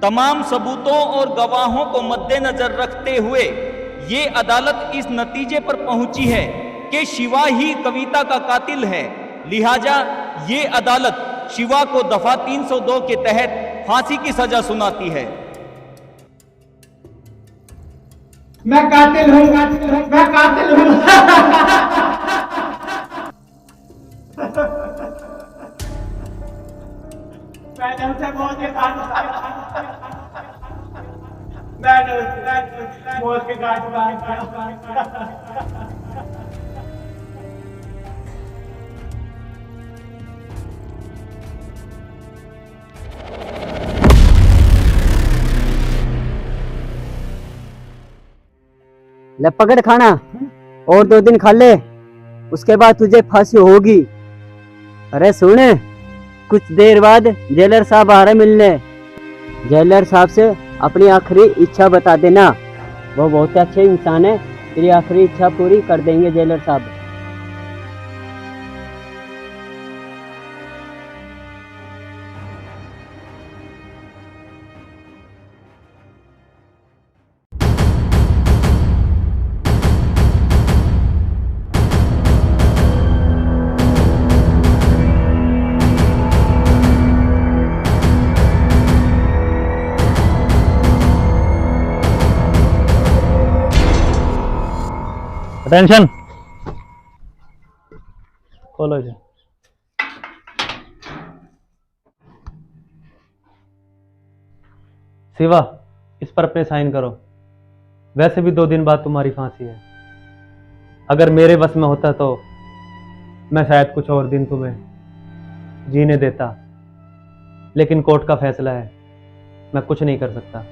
तमाम सबूतों और गवाहों को मद्देनजर रखते हुए ये अदालत इस नतीजे पर पहुंची है कि शिवा ही कविता का कातिल है। लिहाजा ये अदालत शिवा को दफा 302 के तहत फांसी की सजा सुनाती है। मैं कातिल हूँ, मैं कातिल हूँ। मैंने उसे मौत के घाट उतारा। मैंने उसे मौत के घाट उतारा। ले पकड़ खाना, और 2 दिन खा ले, उसके बाद तुझे फांसी होगी। अरे सुन, कुछ देर बाद जेलर साहब आ रहे मिलने। जेलर साहब से अपनी आखिरी इच्छा बता देना, वो बहुत अच्छे इंसान है, तेरी आखिरी इच्छा पूरी कर देंगे जेलर साहब। अटेंशन, खोलो इसे। शिवा, इस पर अपने साइन करो। वैसे भी 2 दिन बाद तुम्हारी फांसी है। अगर मेरे बस में होता तो मैं शायद कुछ और दिन तुम्हें जीने देता, लेकिन कोर्ट का फैसला है, मैं कुछ नहीं कर सकता।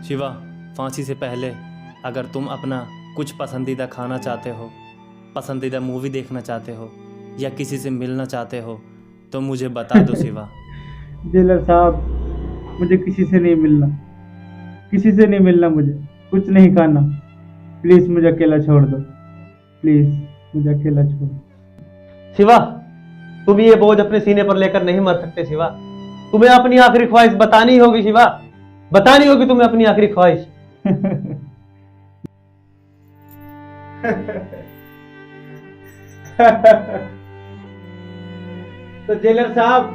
शिवा, फांसी से पहले अगर तुम अपना कुछ पसंदीदा खाना चाहते हो, पसंदीदा मूवी देखना चाहते हो या किसी से मिलना चाहते हो तो मुझे बता दो शिवा। जेलर साहब, मुझे किसी से नहीं मिलना, किसी से नहीं मिलना, मुझे कुछ नहीं खाना। प्लीज मुझे अकेला छोड़ दो, प्लीज मुझे अकेला छोड़ दो। शिवा, तुम ये बोझ अपने सीने पर लेकर नहीं मर सकते शिवा। तुम्हें अपनी आखिरी ख्वाहिश बतानी होगी शिवा, बतानी होगी तुम्हें अपनी आखिरी ख्वाहिश। तो जेलर साहब,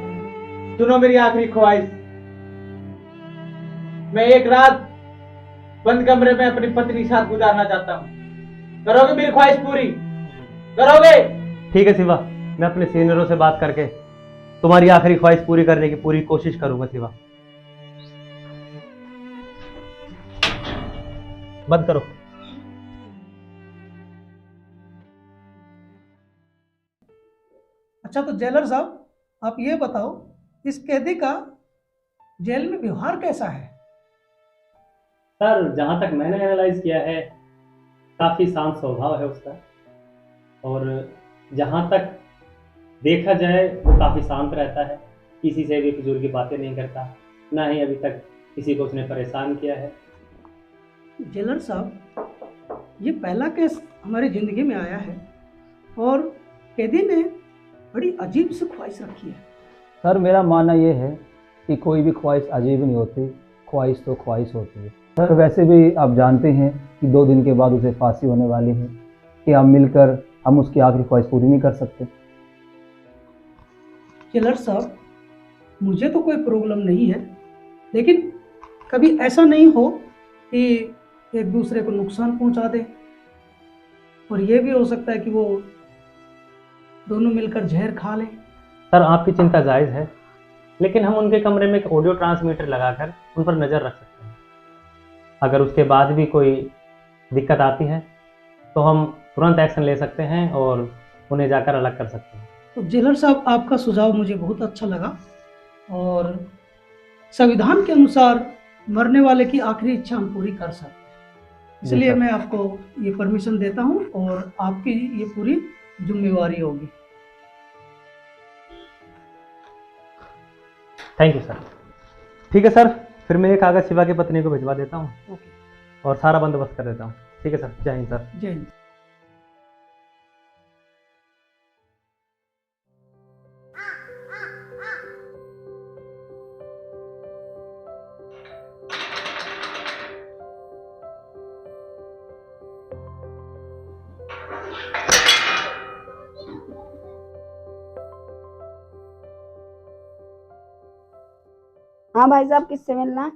सुनो मेरी आखिरी ख्वाहिश। मैं एक रात बंद कमरे में अपनी पत्नी के साथ गुजारना चाहता हूँ। करोगे मेरी ख्वाहिश पूरी? करोगे? ठीक है शिवा, मैं अपने सीनियरों से बात करके तुम्हारी आखिरी ख्वाहिश पूरी करने की पूरी कोशिश करूंगा शिवा। बंद करो। अच्छा, तो जेलर साहब आप ये बताओ, इस कैदी का जेल में व्यवहार कैसा है? सर, जहाँ तक मैंने एनालाइज किया है, काफ़ी शांत स्वभाव है उसका, और जहाँ तक देखा जाए वो काफ़ी शांत रहता है, किसी से भी फिजूल की बातें नहीं करता, ना ही अभी तक किसी को उसने परेशान किया है। जेलर साहब, ये पहला केस हमारी ज़िंदगी में आया है और कैदी ने बड़ी अजीब सी ख्वाहिश रखी है। सर, मेरा मानना ये है कि कोई भी ख्वाहिश अजीब नहीं होती, ख्वाहिश तो ख्वाहिश होती है। सर, वैसे भी आप जानते हैं कि 2 दिन के बाद उसे फांसी होने वाली है, कि हम मिलकर हम उसकी आखिरी ख्वाहिश पूरी नहीं कर सकते। जेलर साहब, मुझे तो कोई प्रॉब्लम नहीं है, लेकिन कभी ऐसा नहीं हो कि एक दूसरे को नुकसान पहुंचा दे, और ये भी हो सकता है कि वो दोनों मिलकर जहर खा लें। सर, आपकी चिंता जायज़ है, लेकिन हम उनके कमरे में एक ऑडियो ट्रांसमीटर लगाकर उन पर नज़र रख सकते हैं। अगर उसके बाद भी कोई दिक्कत आती है तो हम तुरंत एक्शन ले सकते हैं और उन्हें जाकर अलग कर सकते हैं। तो जेलर साहब, आपका सुझाव मुझे बहुत अच्छा लगा, और संविधान के अनुसार मरने वाले की आखिरी इच्छा हम पूरी कर सकते हैं, इसलिए मैं आपको ये परमिशन देता हूँ और आपकी ये पूरी जिम्मेवारी होगी। Thank you sir. ठीक है सर, फिर मैं ये कागज़ शिवा की पत्नी को भिजवा देता हूँ और सारा बंदोबस्त कर देता हूँ। ठीक है सर, जय हिंद सर। जय हिंद। हाँ भाई साहब, किससे मिलना है?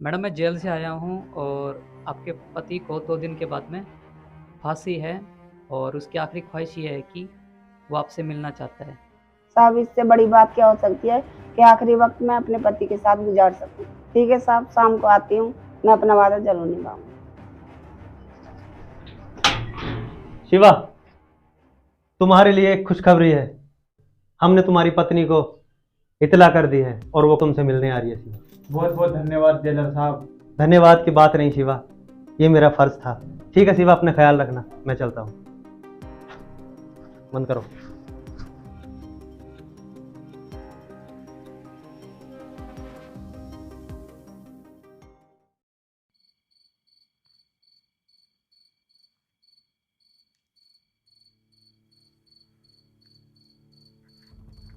मैडम मैं जेल से आया हूँ और आपके पति को 2 दिन के बाद में फांसी है और उसकी आखिरी ख्वाहिश ये है कि वो आपसे मिलना चाहता है। साहब, इससे बड़ी बात क्या हो सकती है कि आखिरी वक्त मैं अपने पति के साथ गुजार सकूं। ठीक है साहब, शाम को आती हूँ, मैं अपना वादा जरूर निभाऊंगा। शिवा, तुम्हारे लिए एक खुशखबरी है। हमने तुम्हारी पत्नी को इतला कर दी है और वो तुमसे मिलने आ रही है। शिवा, बहुत बहुत धन्यवाद जेलर साहब। धन्यवाद की बात नहीं शिवा, ये मेरा फर्ज था। ठीक है शिवा, अपना ख्याल रखना, मैं चलता हूँ। बंद करो।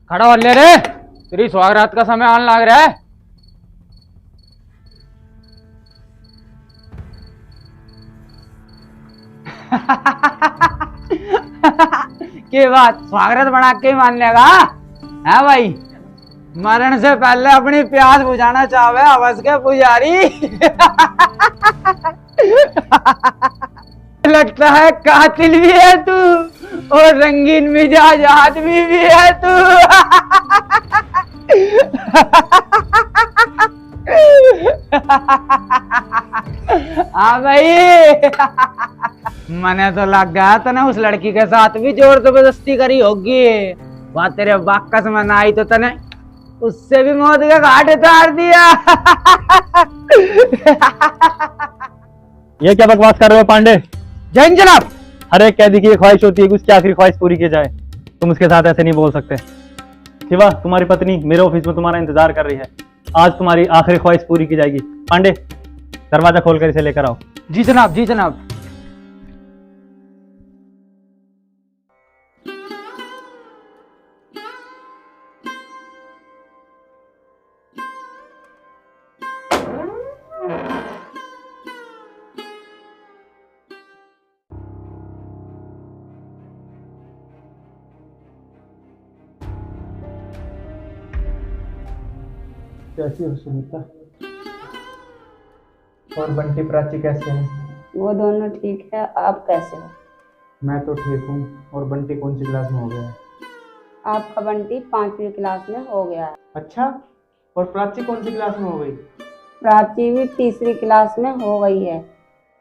खड़ा हो ले रे, तेरी स्वागरात का समय आने लग रहा है। के बात स्वागत बना के मान लेगा है भाई? मरण से पहले अपनी प्यास बुझाना चाहे अवस के पुजारी। लगता है कातिल भी है तू और रंगीन मिजाज आदमी भी है तू। हाँ भाई, मैंने तो लग गया तने उस लड़की के साथ भी जोर जबरदस्ती करी होगी। वहां तेरे बाकस में ना आई तो तने उससे भी मौत का घाट उतार दिया। ये क्या बकवास कर रहे हो पांडे? जैन जनाब, हर एक कैदी की ख्वाहिश होती है कि उसकी आखिरी ख्वाहिश पूरी की जाए। तुम उसके साथ ऐसे नहीं बोल सकते। शिवा, तुम्हारी पत्नी मेरे ऑफिस में तुम्हारा इंतजार कर रही है। आज तुम्हारी आखिरी ख्वाहिश पूरी की जाएगी। पांडे, दरवाजा खोलकर इसे लेकर आओ। जी जनाब, जी जनाब। कैसी हो सुनीता? और बंटी प्राची कैसे हैं? वो दोनों ठीक है। आप कैसे हो? मैं तो ठीक हूँ। और बंटी कौन सी क्लास में हो गया है? आपका बंटी 5वीं क्लास में हो गया है। अच्छा, और प्राची कौन सी क्लास में हो गई? प्राची भी 3री क्लास में हो गई है।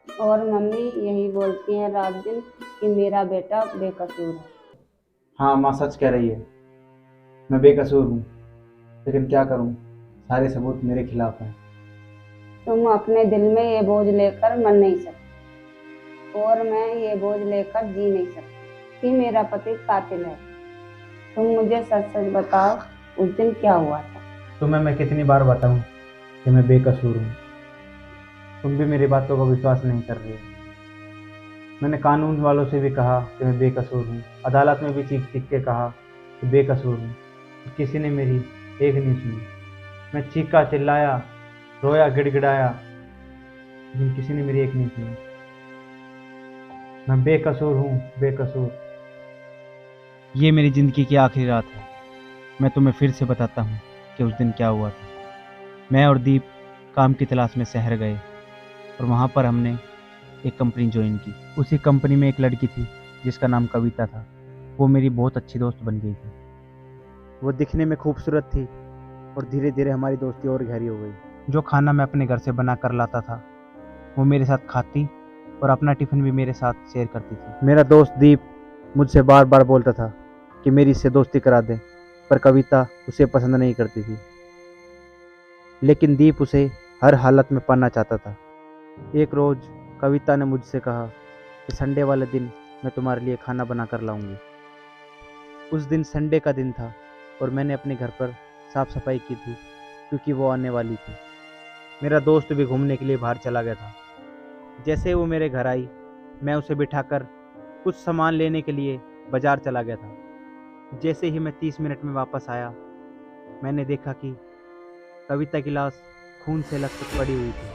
और मम्मी यही बोलती हैं रात दिन कि मेरा बेटा बेकसूर है। हाँ माँ, सच कह रही है। मैं बेकसूर हूँ, लेकिन क्या करूँ, सारे सबूत मेरे खिलाफ हैं। तुम अपने दिल में ये बोझ लेकर मर नहीं सकते और मैं ये बोझ लेकर जी नहीं सकती कि मेरा पति कातिल है। तुम मुझे सच सच बताओ, उस दिन क्या हुआ था? तुम्हें मैं कितनी बार बताऊं कि मैं बेकसूर हूँ? तुम भी मेरी बातों का विश्वास नहीं कर रही हो। मैंने कानून वालों से भी कहा कि मैं बेकसूर हूँ, अदालत में भी चीख चीख के कहा कि बेकसूर हूँ, किसी ने मेरी एक नहीं सुनी। मैं चीखा चिल्लाया, रोया गिड़गिड़ाया, लेकिन किसी ने मेरी एक नहीं सुनी। मैं बेकसूर हूँ, बेकसूर। ये मेरी ज़िंदगी की आखिरी रात है। मैं तुम्हें फिर से बताता हूँ कि उस दिन क्या हुआ था। मैं और दीप काम की तलाश में शहर गए और वहाँ पर हमने एक कंपनी ज्वाइन की। उसी कंपनी में एक लड़की थी जिसका नाम कविता था। वो मेरी बहुत अच्छी दोस्त बन गई थी। वो दिखने में खूबसूरत थी और धीरे धीरे हमारी दोस्ती और गहरी हो गई। जो खाना मैं अपने घर से बना कर लाता था वो मेरे साथ खाती और अपना टिफ़िन भी मेरे साथ शेयर करती थी। मेरा दोस्त दीप मुझसे बार बार बोलता था कि मेरी इससे दोस्ती करा दे, पर कविता उसे पसंद नहीं करती थी। लेकिन दीप उसे हर हालत में पाना चाहता था। एक रोज़ कविता ने मुझसे कहा कि संडे वाले दिन मैं तुम्हारे लिए खाना बना कर लाऊंगी। उस दिन संडे का दिन था और मैंने अपने घर पर साफ़ सफाई की थी क्योंकि वो आने वाली थी। मेरा दोस्त भी घूमने के लिए बाहर चला गया था। जैसे वो मेरे घर आई, मैं उसे बिठाकर कुछ सामान लेने के लिए बाज़ार चला गया था। जैसे ही मैं 30 मिनट में वापस आया, मैंने देखा कि कविता की लाश खून से लथपथ पड़ी हुई थी।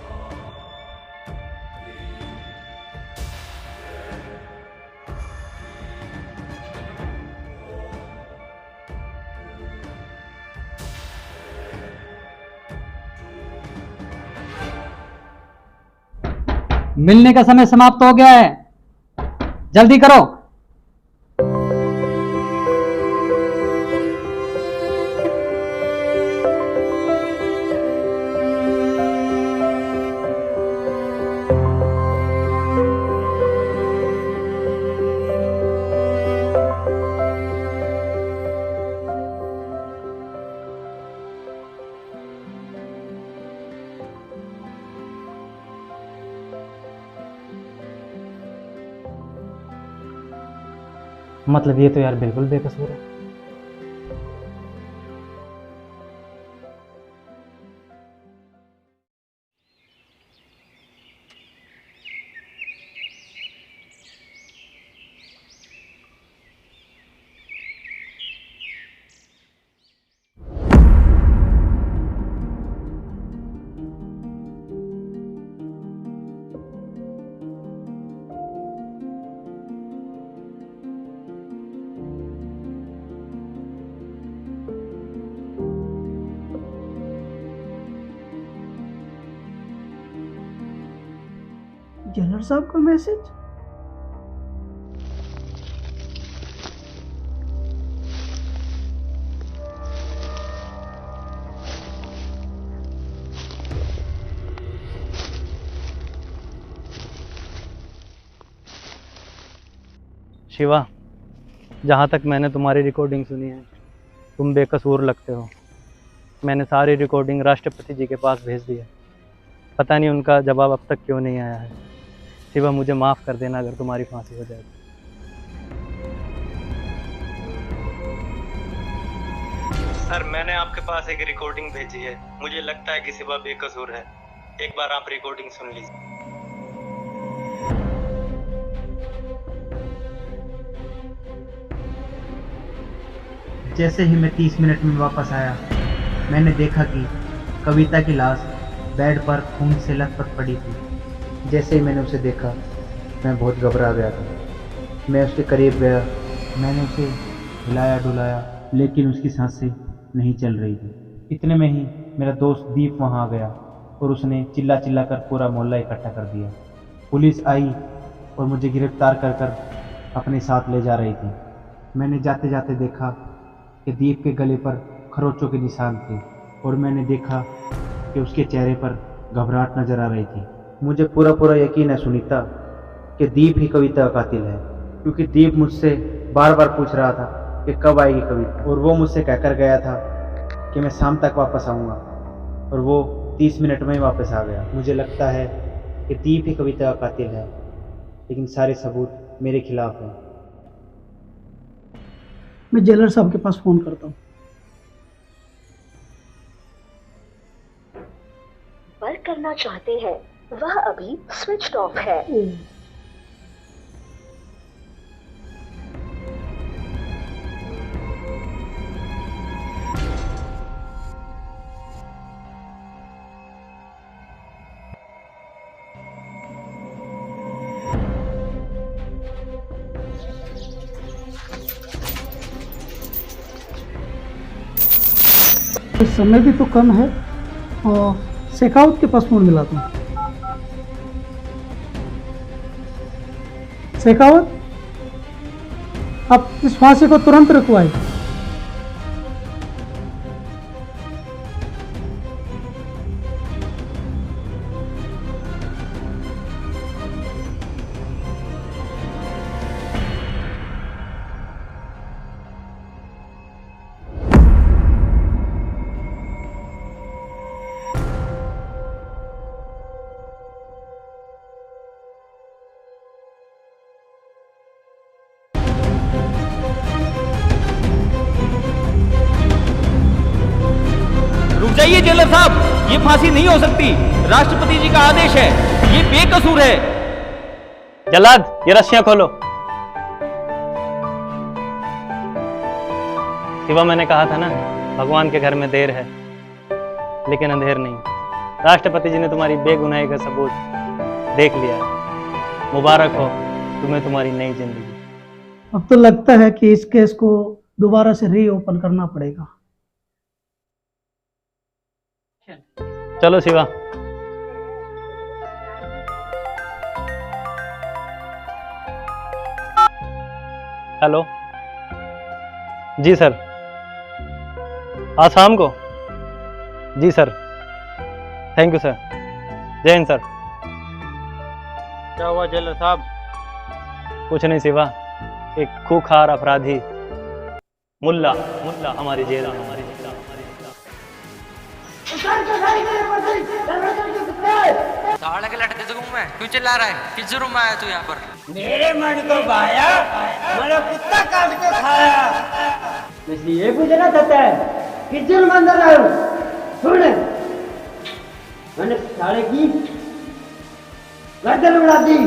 मिलने का समय समाप्त हो गया है, जल्दी करो। मतलब ये तो यार बिल्कुल बेकसूर है। जेलर साहब का मैसेज। शिवा, जहाँ तक मैंने तुम्हारी रिकॉर्डिंग सुनी है, तुम बेकसूर लगते हो। मैंने सारी रिकॉर्डिंग राष्ट्रपति जी के पास भेज दी है, पता नहीं उनका जवाब अब तक क्यों नहीं आया है। शिवा, मुझे माफ़ कर देना अगर तुम्हारी फांसी हो जाए। सर, मैंने आपके पास एक रिकॉर्डिंग भेजी है, मुझे लगता है कि शिवा बेकसूर है। एक बार आप रिकॉर्डिंग सुन लीजिए। जैसे ही मैं 30 मिनट में वापस आया, मैंने देखा कि कविता की लाश बेड पर खून से लथपथ पड़ी थी। जैसे ही मैंने उसे देखा, मैं बहुत घबरा गया था। मैं उसके करीब गया, मैंने उसे हिलाया डुलाया, लेकिन उसकी सांसें नहीं चल रही थी। इतने में ही मेरा दोस्त दीप वहाँ आ गया और उसने चिल्ला चिल्ला कर पूरा मोहल्ला इकट्ठा कर दिया। पुलिस आई और मुझे गिरफ्तार कर कर अपने साथ ले जा रही थी। मैंने जाते जाते देखा कि दीप के गले पर खरोचों के निशान थे और मैंने देखा कि उसके चेहरे पर घबराहट नजर आ रही थी। मुझे पूरा यकीन है सुनीता कि दीप ही कविता का कातिल है, क्योंकि दीप मुझसे बार बार पूछ रहा था कि कब आएगी कविता, और वो मुझसे कहकर गया था कि मैं शाम तक वापस आऊँगा, और वो 30 मिनट में ही वापस आ गया। मुझे लगता है कि दीप ही कविता का कातिल है, लेकिन सारे सबूत मेरे खिलाफ हैं। मैं जेलर साहब के पास फोन करता हूँ। वर्क करना चाहते हैं, वह अभी स्विच ऑफ है। इस समय भी तो कम है, और शेखावत के पास फोन मिलाता हूँ। शेखावत, आप इस फांसी को तुरंत रुकवाएं। जाइए जेलर साहब, ये फांसी नहीं हो सकती। राष्ट्रपति जी का आदेश है, ये बेकसूर है। जल्लाद, ये रस्सियां खोलो। शिवा, मैंने कहा था ना, भगवान के घर में देर है लेकिन अंधेर नहीं। राष्ट्रपति जी ने तुम्हारी बेगुनाही का सबूत देख लिया है। मुबारक हो तुम्हें तुम्हारी नई जिंदगी। अब तो लगता है कि इस केस को दोबारा से रीओपन करना पड़ेगा। चलो शिवा। हेलो जी सर, आज शाम को? जी सर, थैंक यू सर, जय हिंद सर। क्या हुआ जेलर साहब? कुछ नहीं सिवा एक खूंखार अपराधी मुल्ला हमारी जेल में। साले के लटके से घूम मैं क्यों चिल्ला रहा है? किस जुर्म में आया तू यहाँ पर? मेरे मन को भाया, मेरा कुत्ता काट के खाया। वैसे ये पूछना चाहता है किस जुर्म अंदर आया हूँ? सुन, मैंने साले की गर्दन उड़ा दी।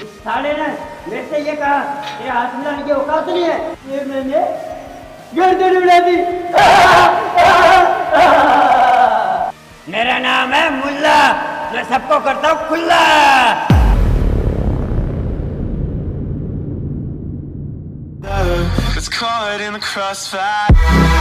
इस साले ने मेरे से ये कहा तेरे हाथ मिलाने की औकात नहीं है, ये मैंने गर्दन उड़ा दी। मेरा नाम है मुल्ला, मैं सबको करता हूँ खुल्ला। It's caught in the crossfire.